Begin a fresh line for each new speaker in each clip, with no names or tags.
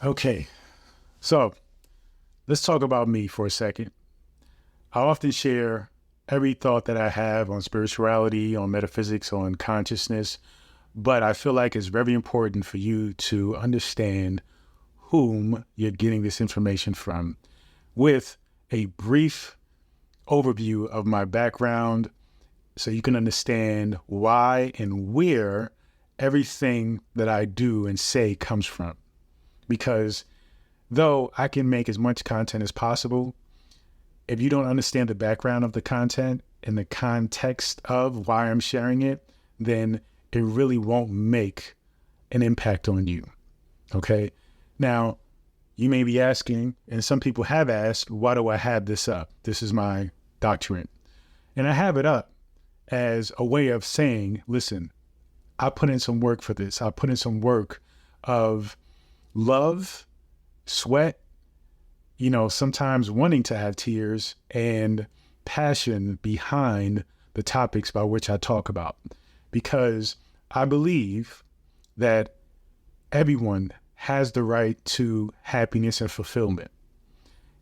Okay, so let's talk about me for a second. I often share every thought that I have on spirituality, on metaphysics, on consciousness, but I feel like it's very important for you to understand whom you're getting this information from with a brief overview of my background so you can understand why and where everything that I do and say comes from. Because though I can make as much content as possible, if you don't understand the background of the content and the context of why I'm sharing it, then it really won't make an impact on you. Okay. Now, you may be asking, and some people have asked, why do I have this up? This is my doctrine. And I have it up as a way of saying, listen, I put in some work for this. I put in some work of love, sweat, sometimes wanting to have tears and passion behind the topics by which I talk about, because I believe that everyone has the right to happiness and fulfillment.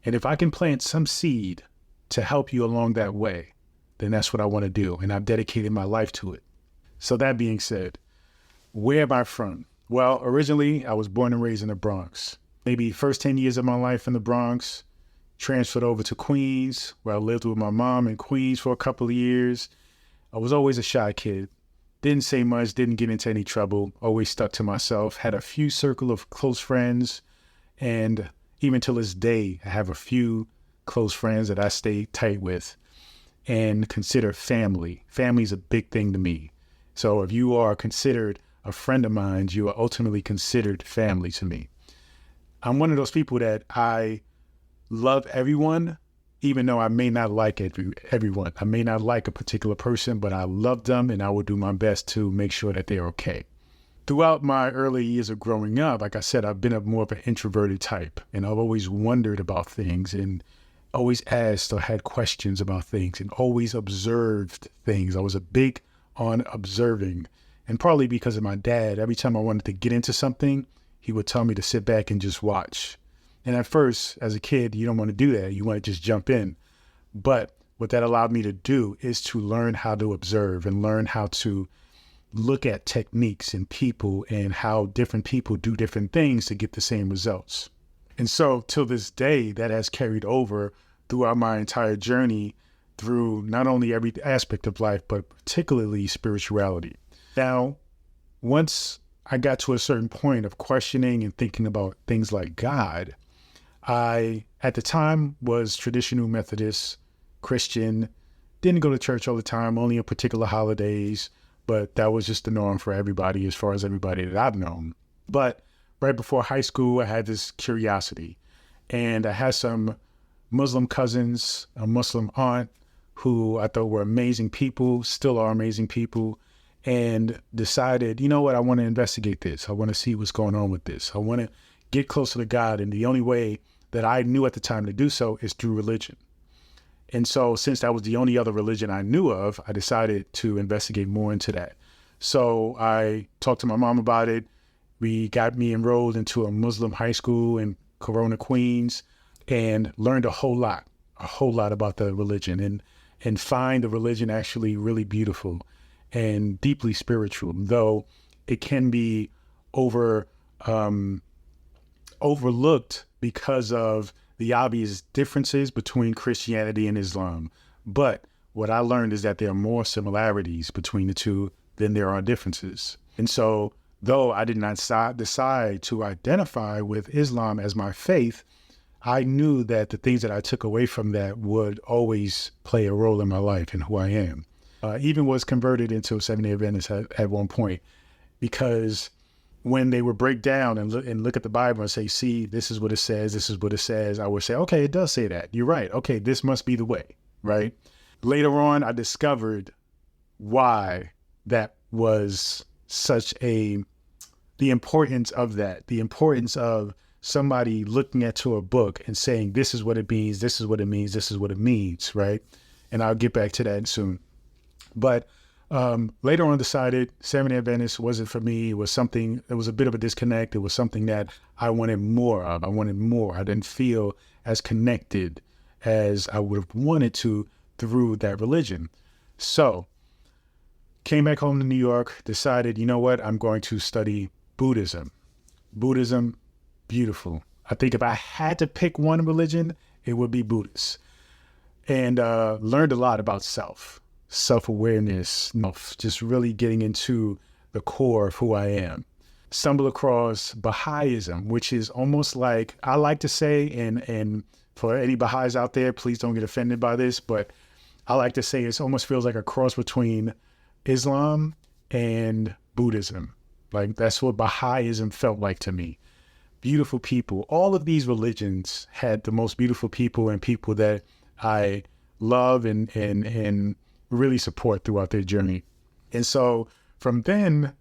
And if I can plant some seed to help you along that way, then that's what I want to do. And I've dedicated my life to it. So that being said, where am I from? Well, originally I was born and raised in the Bronx. Maybe first 10 years of my life in the Bronx, transferred over to Queens, where I lived with my mom in Queens for a couple of years. I was always a shy kid. Didn't say much, didn't get into any trouble, always stuck to myself, had a few circle of close friends. And even till this day, I have a few close friends that I stay tight with and consider family. Family is a big thing to me. So if you are considered a friend of mine, you are ultimately considered family to me. I'm one of those people that I love everyone, even though I may not like everyone. I may not like a particular person, but I love them and I will do my best to make sure that they're okay. Throughout my early years of growing up, like I said, I've been more of an introverted type, and I've always wondered about things and always asked or had questions about things and always observed things. I was a big on observing, and partly because of my dad. Every time I wanted to get into something, he would tell me to sit back and just watch. And at first, as a kid, you don't want to do that. You want to just jump in. But what that allowed me to do is to learn how to observe and learn how to look at techniques and people and how different people do different things to get the same results. And so till this day, that has carried over throughout my entire journey through not only every aspect of life, but particularly spirituality. Now, once I got to a certain point of questioning and thinking about things like God, I, at the time, was traditional Methodist, Christian, didn't go to church all the time, only on particular holidays, but that was just the norm for everybody as far as everybody that I've known. But right before high school, I had this curiosity, and I had some Muslim cousins, a Muslim aunt, who I thought were amazing people, still are amazing people, and decided, you know what, I want to investigate this. I want to see what's going on with this. I want to get closer to God. And the only way that I knew at the time to do so is through religion. And so since that was the only other religion I knew of, I decided to investigate more into that. So I talked to my mom about it. We got me enrolled into a Muslim high school in Corona, Queens, and learned a whole lot about the religion and find the religion actually really beautiful and deeply spiritual, though it can be overlooked because of the obvious differences between Christianity and Islam. But what I learned is that there are more similarities between the two than there are differences. And so, though I did not decide to identify with Islam as my faith, I knew that the things that I took away from that would always play a role in my life and who I am. Even was converted into a Seventh-day Adventist at one point, because when they would break down and look at the Bible and say, see, this is what it says, this is what it says, I would say, okay, it does say that. You're right. Okay, this must be the way, right? Later on, I discovered why that was the importance of that, the importance of somebody looking into a book and saying, this is what it means, this is what it means, this is what it means, right? And I'll get back to that soon. But later on decided Seventh-day Adventist wasn't for me. It was a bit of a disconnect. It was something that I wanted more of. I wanted more. I didn't feel as connected as I would have wanted to through that religion. So came back home to New York, decided, you know what, I'm going to study Buddhism. Buddhism, beautiful. I think if I had to pick one religion, it would be Buddhist. And learned a lot about self-awareness, just really getting into the core of who I am. Stumbled across Baha'ism, which is almost like, I like to say, and for any Baha'is out there, please don't get offended by this, but I like to say it almost feels like a cross between Islam and Buddhism. Like, that's what Baha'ism felt like to me. Beautiful people. All of these religions had the most beautiful people and people that I love and really support throughout their journey. And so from then,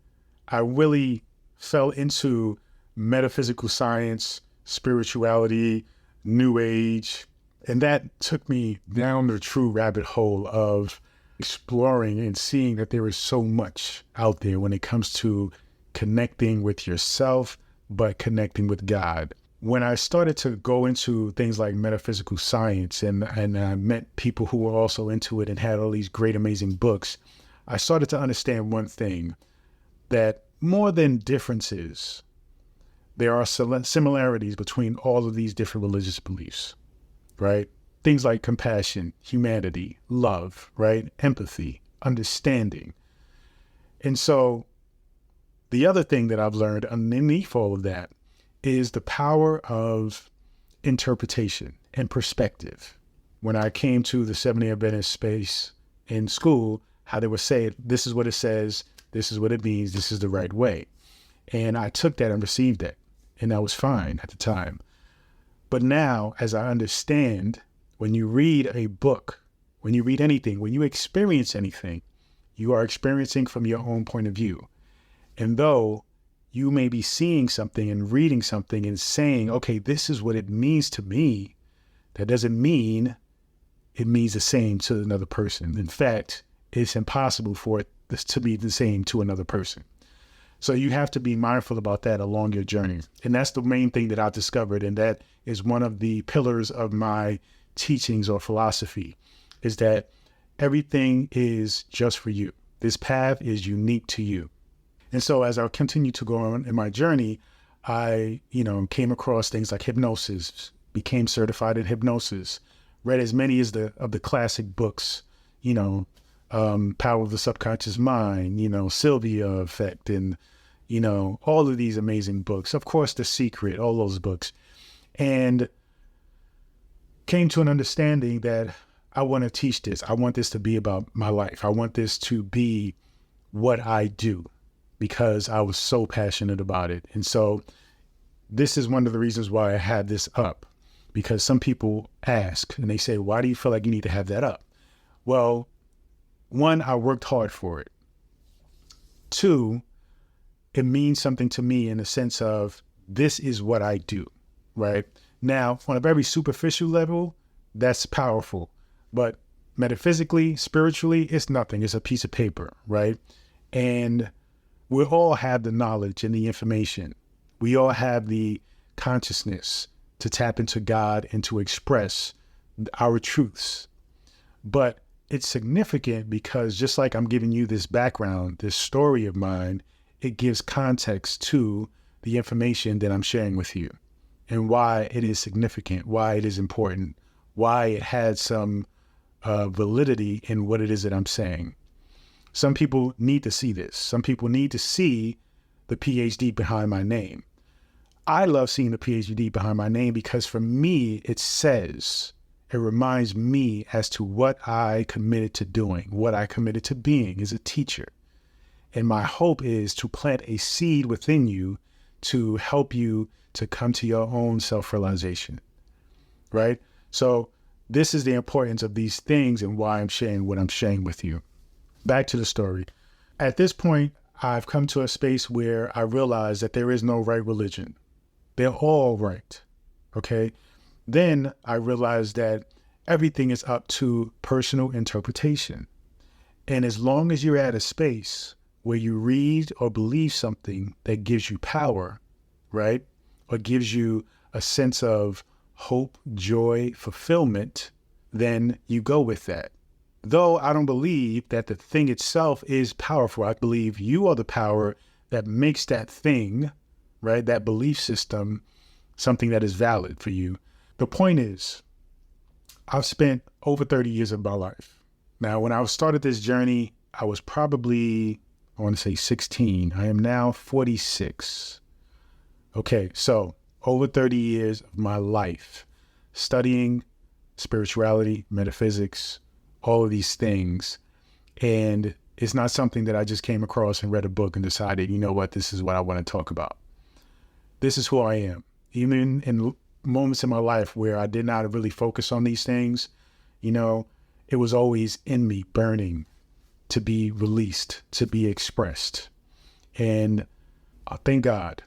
I really fell into metaphysical science, spirituality, New Age, and that took me down the true rabbit hole of exploring and seeing that there is so much out there when it comes to connecting with yourself, but connecting with God. When I started to go into things like metaphysical science and I met people who were also into it and had all these great, amazing books, I started to understand one thing, that more than differences, there are similarities between all of these different religious beliefs, right? Things like compassion, humanity, love, right? Empathy, understanding. And so the other thing that I've learned underneath all of that is the power of interpretation and perspective. When I came to the Seventh-day Adventist space in school, how they would say, this is what it says, this is what it means, this is the right way. And I took that and received that, and that was fine at the time. But now, as I understand, when you read a book, when you read anything, when you experience anything, you are experiencing from your own point of view. And though you may be seeing something and reading something and saying, okay, this is what it means to me, that doesn't mean it means the same to another person. In fact, it's impossible for it to be the same to another person. So you have to be mindful about that along your journey. And that's the main thing that I've discovered. And that is one of the pillars of my teachings or philosophy, is that everything is just for you. This path is unique to you. And so as I continue to go on in my journey, I, came across things like hypnosis, became certified in hypnosis, read as many of the classic books, Power of the Subconscious Mind, Sylvia Effect, and, all of these amazing books. Of course, The Secret, all those books. And came to an understanding that I want to teach this. I want this to be about my life. I want this to be what I do because I was so passionate about it. And so this is one of the reasons why I had this up, because some people ask and they say, why do you feel like you need to have that up? Well, one, I worked hard for it. Two, it means something to me in the sense of this is what I do, right? Now, on a very superficial level, that's powerful. But metaphysically, spiritually, it's nothing. It's a piece of paper, right? And we all have the knowledge and the information. We all have the consciousness to tap into God and to express our truths. But it's significant because just like I'm giving you this background, this story of mine, it gives context to the information that I'm sharing with you and why it is significant, why it is important, why it had some validity in what it is that I'm saying. Some people need to see this. Some people need to see the PhD behind my name. I love seeing the PhD behind my name because for me, it reminds me as to what I committed to doing, what I committed to being as a teacher. And my hope is to plant a seed within you to help you to come to your own self-realization, right? So this is the importance of these things and why I'm sharing what I'm sharing with you. Back to the story. At this point, I've come to a space where I realize that there is no right religion. They're all right, okay? Then I realized that everything is up to personal interpretation. And as long as you're at a space where you read or believe something that gives you power, right? or gives you a sense of hope, joy, fulfillment, then you go with that. Though I don't believe that the thing itself is powerful. I believe you are the power that makes that thing, right, that belief system, something that is valid for you. The point is, I've spent over 30 years of my life. Now, when I started this journey, I was probably, I want to say 16. I am now 46. Okay, so over 30 years of my life studying spirituality, metaphysics, all of these things. And it's not something that I just came across and read a book and decided, you know what, this is what I want to talk about. This is who I am. Even in moments in my life where I did not really focus on these things, you know, it was always in me, burning to be released, to be expressed. And thank God,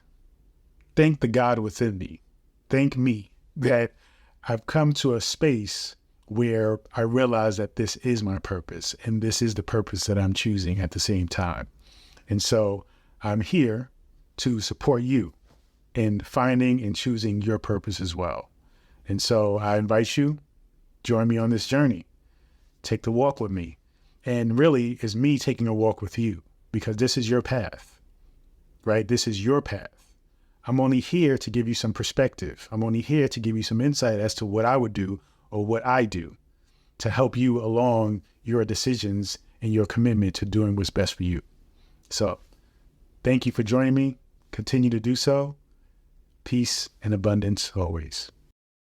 thank the God within me, thank me that I've come to a space where I realize that this is my purpose and this is the purpose that I'm choosing at the same time. And so I'm here to support you in finding and choosing your purpose as well. And so I invite you, join me on this journey. Take the walk with me. And really, it's me taking a walk with you because this is your path, right? This is your path. I'm only here to give you some perspective. I'm only here to give you some insight as to what I would do or what I do to help you along your decisions and your commitment to doing what's best for you. So thank you for joining me. Continue to do so. Peace and abundance always.